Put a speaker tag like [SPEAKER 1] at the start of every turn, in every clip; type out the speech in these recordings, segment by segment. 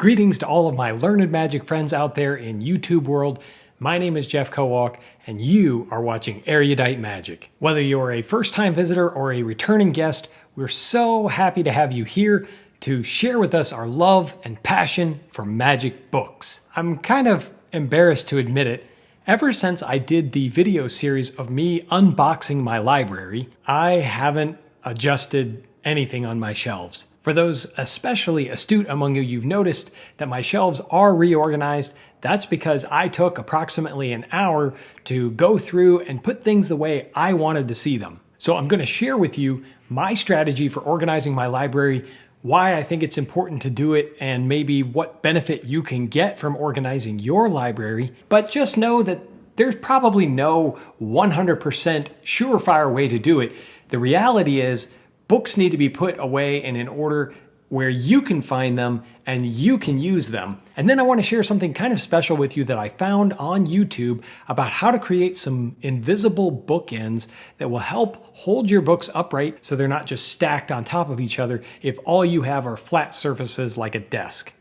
[SPEAKER 1] Greetings to all of my learned magic friends out there in YouTube world. My name is Jeff Kowalk, and you are watching Erudite Magic. Whether you're a first-time visitor or a returning guest, we're so happy to have you here to share with us our love and passion for magic books. I'm kind of embarrassed to admit it. Ever since I did the video series of me unboxing my library, I haven't adjusted anything on my shelves. For those especially astute among you, you've noticed that my shelves are reorganized. That's because I took approximately an hour to go through and put things the way I wanted to see them. So I'm going to share with you my strategy for organizing my library, why I think it's important to do it, and maybe what benefit you can get from organizing your library. But just know that there's probably no 100% surefire way to do it. The reality is, books need to be put away in an order where you can find them and you can use them. And then I want to share something kind of special with you that I found on YouTube about how to create some invisible bookends that will help hold your books upright so they're not just stacked on top of each other if all you have are flat surfaces like a desk.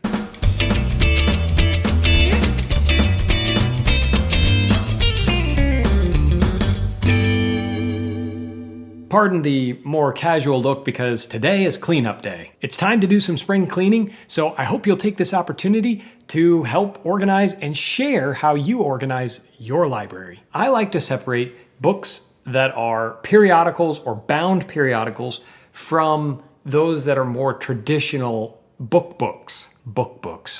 [SPEAKER 1] Pardon the more casual look because today is cleanup day. It's time to do some spring cleaning, so I hope you'll take this opportunity to help organize and share how you organize your library. I like to separate books that are periodicals or bound periodicals from those that are more traditional books. Book.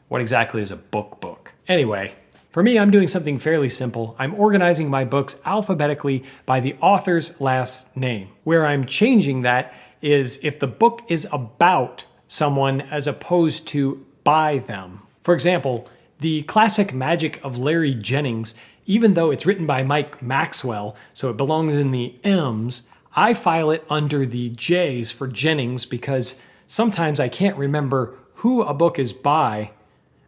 [SPEAKER 1] What exactly is a book? Anyway, for me, I'm doing something fairly simple. I'm organizing my books alphabetically by the author's last name. Where I'm changing that is if the book is about someone as opposed to by them. For example, the classic Magic of Larry Jennings, even though it's written by Mike Maxwell, so it belongs in the M's, I file it under the J's for Jennings because sometimes I can't remember who a book is by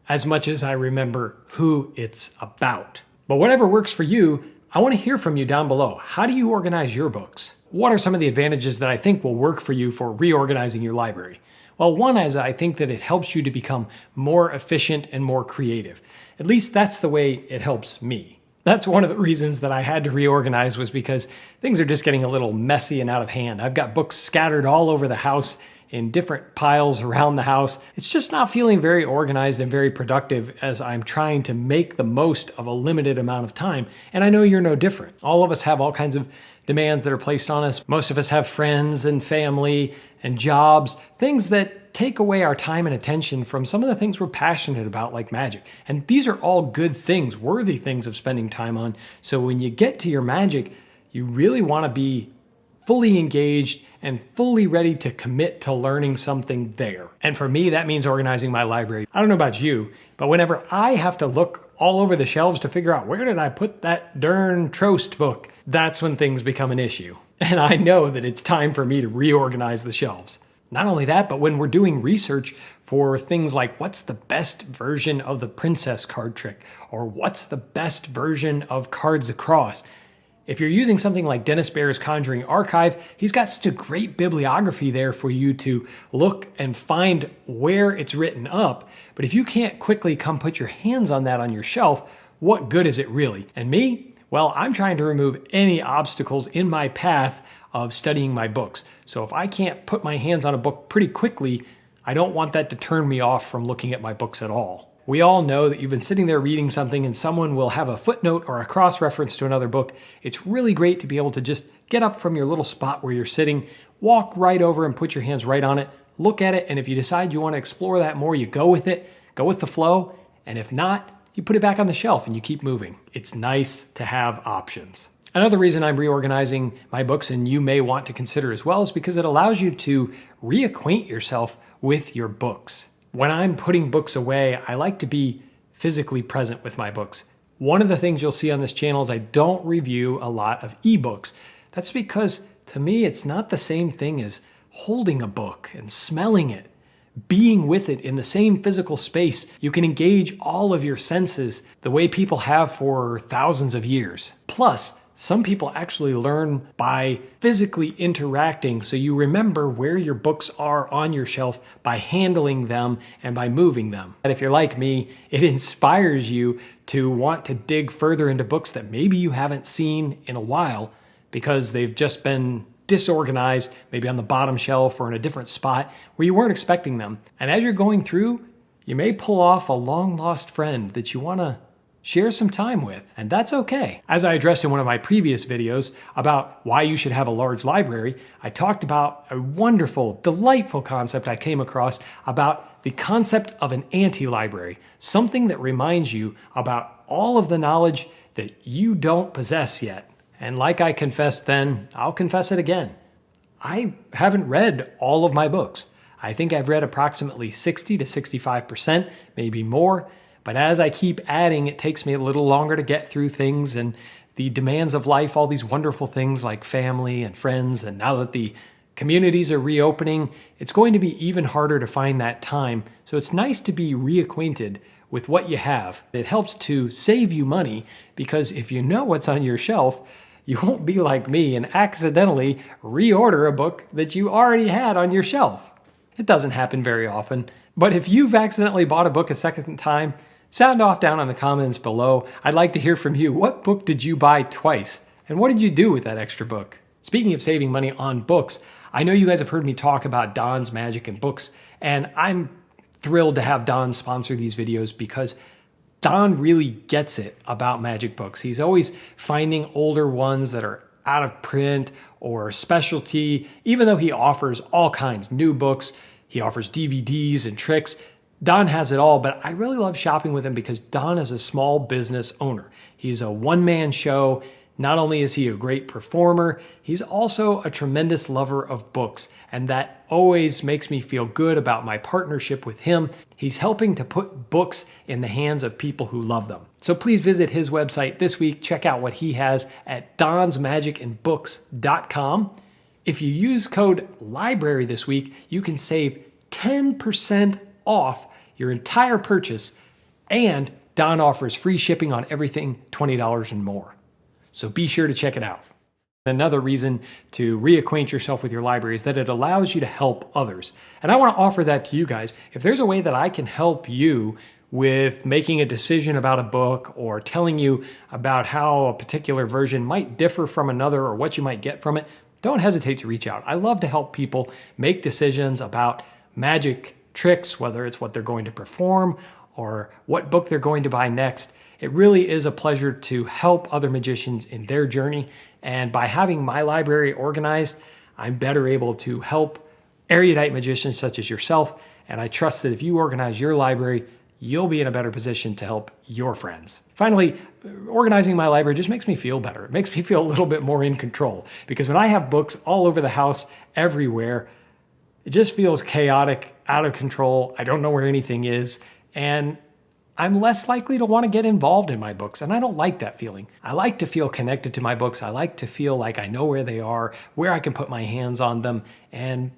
[SPEAKER 1] as much as I remember who it's about. But whatever works for you, I want to hear from you down below. How do you organize your books? What are some of the advantages that I think will work for you for reorganizing your library? Well, one is I think that it helps you to become more efficient and more creative. At least that's the way it helps me. That's one of the reasons that I had to reorganize was because things are just getting a little messy and out of hand. I've got books scattered all over the house in different piles around the house. It's just not feeling very organized and very productive as I'm trying to make the most of a limited amount of time. And I know you're no different. All of us have all kinds of demands that are placed on us. Most of us have friends and family and jobs, things that take away our time and attention from some of the things we're passionate about, like magic. And these are all good things, worthy things of spending time on. So when you get to your magic, you really want to be fully engaged and fully ready to commit to learning something there. And for me, that means organizing my library. I don't know about you, but whenever I have to look all over the shelves to figure out where did I put that darn Trost book, that's when things become an issue. And I know that it's time for me to reorganize the shelves. Not only that, but when we're doing research for things like what's the best version of the princess card trick, or what's the best version of Cards Across, if you're using something like Dennis Baer's Conjuring Archive, he's got such a great bibliography there for you to look and find where it's written up. But if you can't quickly come put your hands on that on your shelf, what good is it really? And me? Well, I'm trying to remove any obstacles in my path of studying my books. So if I can't put my hands on a book pretty quickly, I don't want that to turn me off from looking at my books at all. We all know that you've been sitting there reading something and someone will have a footnote or a cross-reference to another book. It's really great to be able to just get up from your little spot where you're sitting, walk right over and put your hands right on it, look at it, and if you decide you want to explore that more, you go with it, go with the flow, and if not, you put it back on the shelf and you keep moving. It's nice to have options. Another reason I'm reorganizing my books, and you may want to consider as well, is because it allows you to reacquaint yourself with your books. When I'm putting books away, I like to be physically present with my books. One of the things you'll see on this channel is I don't review a lot of ebooks. That's because to me, it's not the same thing as holding a book and smelling it, being with it in the same physical space. You can engage all of your senses the way people have for thousands of years. Plus, Some people actually learn by physically interacting, so you remember where your books are on your shelf by handling them and by moving them. And if you're like me, it inspires you to want to dig further into books that maybe you haven't seen in a while because they've just been disorganized, maybe on the bottom shelf or in a different spot where you weren't expecting them. And as you're going through, you may pull off a long lost friend that you want to share some time with, and that's okay. As I addressed in one of my previous videos about why you should have a large library, I talked about a wonderful, delightful concept I came across about the concept of an anti-library, something that reminds you about all of the knowledge that you don't possess yet. And like I confessed then, I'll confess it again. I haven't read all of my books. I think I've read approximately 60 to 65%, maybe more. But as I keep adding, it takes me a little longer to get through things, and the demands of life, all these wonderful things like family and friends, and now that the communities are reopening, it's going to be even harder to find that time. So it's nice to be reacquainted with what you have. It helps to save you money because if you know what's on your shelf, you won't be like me and accidentally reorder a book that you already had on your shelf. It doesn't happen very often, but if you've accidentally bought a book a second time, sound off down in the comments below. I'd like to hear from you. What book did you buy twice? And what did you do with that extra book? Speaking of saving money on books, I know you guys have heard me talk about Don's Magic and books, and I'm thrilled to have Don sponsor these videos because Don really gets it about magic books. He's always finding older ones that are out of print or specialty, even though he offers all kinds, new books, he offers DVDs and tricks. Don has it all, but I really love shopping with him because Don is a small business owner. He's a one-man show. Not only is he a great performer, he's also a tremendous lover of books, and that always makes me feel good about my partnership with him. He's helping to put books in the hands of people who love them. So please visit his website this week. Check out what he has at donsmagicandbooks.com. If you use code LIBRARY this week, you can save 10% off your entire purchase, and Don offers free shipping on everything $20 and more. So be sure to check it out. Another reason to reacquaint yourself with your library is that it allows you to help others. And I want to offer that to you guys. If there's a way that I can help you with making a decision about a book or telling you about how a particular version might differ from another or what you might get from it, don't hesitate to reach out. I love to help people make decisions about magic tricks, whether it's what they're going to perform or what book they're going to buy next. It really is a pleasure to help other magicians in their journey. And by having my library organized, I'm better able to help erudite magicians such as yourself. And I trust that if you organize your library, you'll be in a better position to help your friends. Finally, organizing my library just makes me feel better. It makes me feel a little bit more in control because when I have books all over the house, everywhere, it just feels chaotic, out of control. I don't know where anything is, and I'm less likely to want to get involved in my books, and I don't like that feeling. I like to feel connected to my books. I like to feel like I know where they are, where I can put my hands on them, and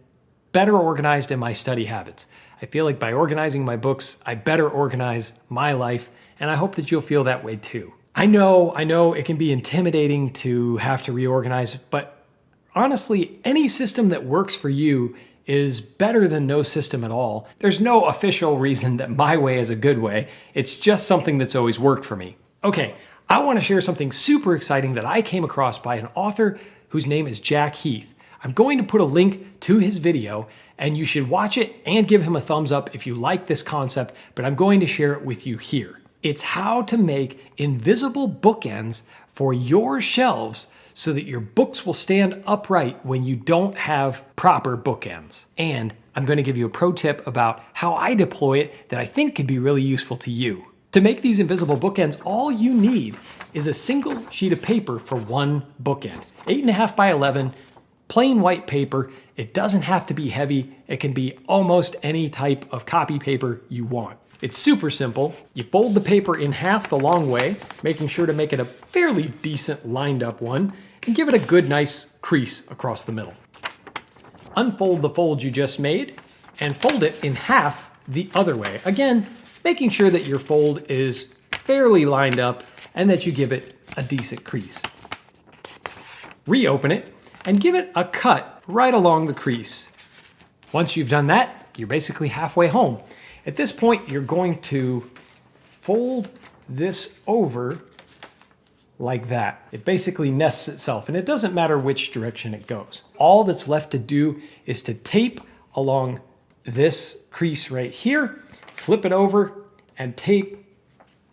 [SPEAKER 1] better organized in my study habits. I feel like by organizing my books, I better organize my life, and I hope that you'll feel that way too. I know it can be intimidating to have to reorganize, but honestly, any system that works for you is better than no system at all. There's no official reason that my way is a good way. It's just something that's always worked for me. Okay, I want to share something super exciting that I came across by an author whose name is Jack Heath. I'm going to put a link to his video, and you should watch it and give him a thumbs up if you like this concept, but I'm going to share it with you here. It's how to make invisible bookends for your shelves so that your books will stand upright when you don't have proper bookends. And I'm going to give you a pro tip about how I deploy it that I think could be really useful to you. To make these invisible bookends, all you need is a single sheet of paper for one bookend. 8.5 by 11, plain white paper. It doesn't have to be heavy. It can be almost any type of copy paper you want. It's super simple. You fold the paper in half the long way, making sure to make it a fairly decent lined up one, and give it a good nice crease across the middle. Unfold the fold you just made and fold it in half the other way. Again, making sure that your fold is fairly lined up and that you give it a decent crease. reopen it, and give it a cut right along the crease. Once you've done that, you're basically halfway home. At this point, you're going to fold this over like that. It basically nests itself, and it doesn't matter which direction it goes. All that's left to do is to tape along this crease right here, flip it over, and tape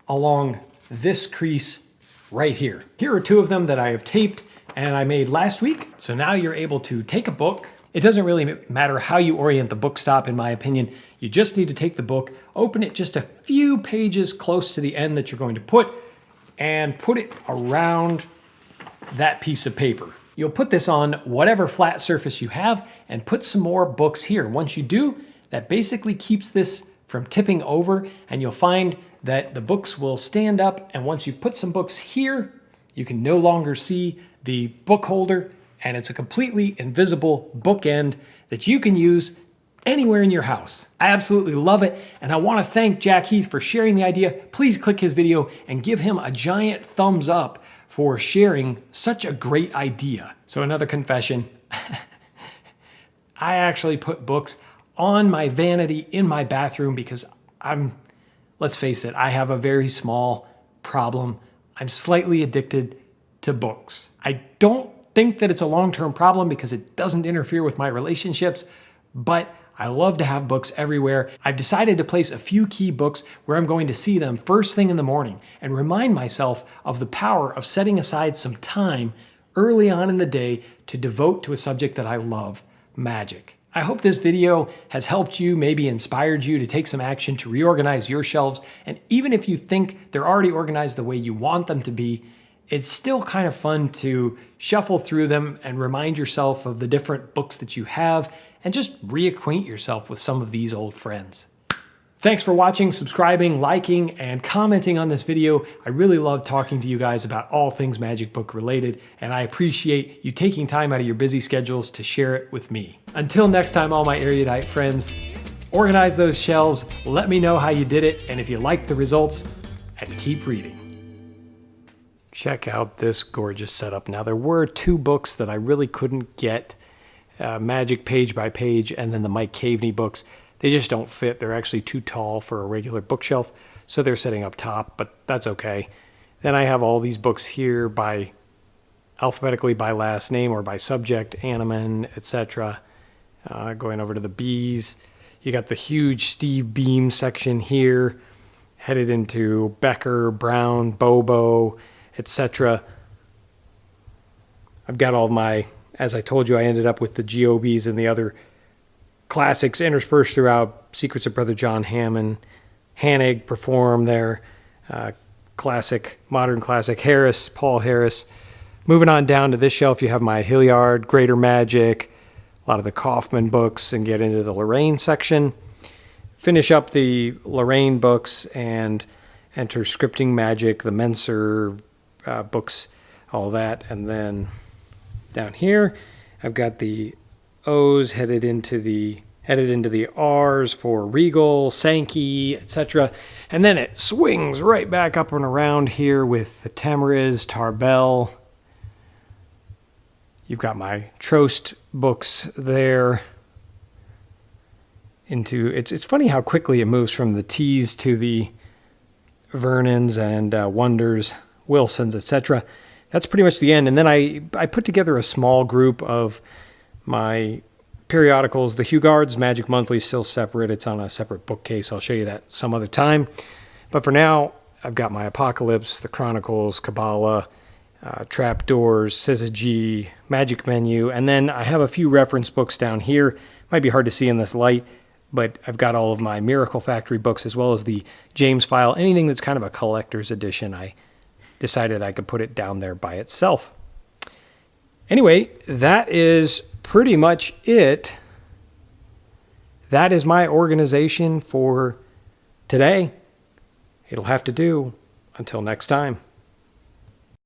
[SPEAKER 1] along this crease right here. Here are two of them that I have taped and I made last week. So now you're able to take a book. It doesn't really matter how you orient the book stop, in my opinion. You just need to take the book, open it just a few pages close to the end that you're going to put, and put it around that piece of paper. You'll put this on whatever flat surface you have and put some more books here. Once you do, that basically keeps this from tipping over, and you'll find that the books will stand up, and once you've put some books here, you can no longer see the book holder, and it's a completely invisible bookend that you can use anywhere in your house. I absolutely love it, and I want to thank Jack Heath for sharing the idea. Please click his video and give him a giant thumbs up for sharing such a great idea. So another confession, I actually put books on my vanity in my bathroom because let's face it, I have a very small problem. I'm slightly addicted to books. I don't think that it's a long-term problem because it doesn't interfere with my relationships, but I love to have books everywhere. I've decided to place a few key books where I'm going to see them first thing in the morning and remind myself of the power of setting aside some time early on in the day to devote to a subject that I love, magic. I hope this video has helped you, maybe inspired you to take some action to reorganize your shelves. And even if you think they're already organized the way you want them to be, it's still kind of fun to shuffle through them and remind yourself of the different books that you have and just reacquaint yourself with some of these old friends. Thanks for watching, subscribing, liking, and commenting on this video. I really love talking to you guys about all things magic book related, and I appreciate you taking time out of your busy schedules to share it with me. Until next time, all my erudite friends, organize those shelves, let me know how you did it, and if you like the results, and keep reading. Check out this gorgeous setup. Now, there were two books that I really couldn't get, Magic Page by Page, and then the Mike Caveney books. They just don't fit. They're actually too tall for a regular bookshelf, so they're sitting up top, but that's okay. Then I have all these books here by alphabetically by last name or by subject, Animan, etc. Going over to the B's. You got the huge Steve Beam section here, headed into Becker, Brown, Bobo, etc. I've got all my, as I told you, I ended up with the GOBs and the other classics interspersed throughout. Secrets of Brother John Hammond, Hanig Perform there, classic, modern classic, Harris, Paul Harris. Moving on down to this shelf, you have my Hilliard, Greater Magic, a lot of the Kaufman books, and get into the Lorraine section. Finish up the Lorraine books and enter Scripting Magic, the Menser books, all that. And then down here, I've got the O's headed into the R's for Regal, Sankey, etc. And then it swings right back up and around here with the Tamariz, Tarbell. You've got my Trost books there. It's funny how quickly it moves from the T's to the Vernons and Wonders, Wilsons, etc. That's pretty much the end. And then I put together a small group of my periodicals. The Hugard's Magic Monthly is still separate. It's on a separate bookcase. I'll show you that some other time. But for now, I've got my Apocalypse, the Chronicles, Kabbalah, Trapdoors, Syzygy, Magic Menu, and then I have a few reference books down here. Might be hard to see in this light, but I've got all of my Miracle Factory books as well as the James File. Anything that's kind of a collector's edition, I decided I could put it down there by itself. Anyway, that is pretty much it. That is my organization for today. It'll have to do. Until next time.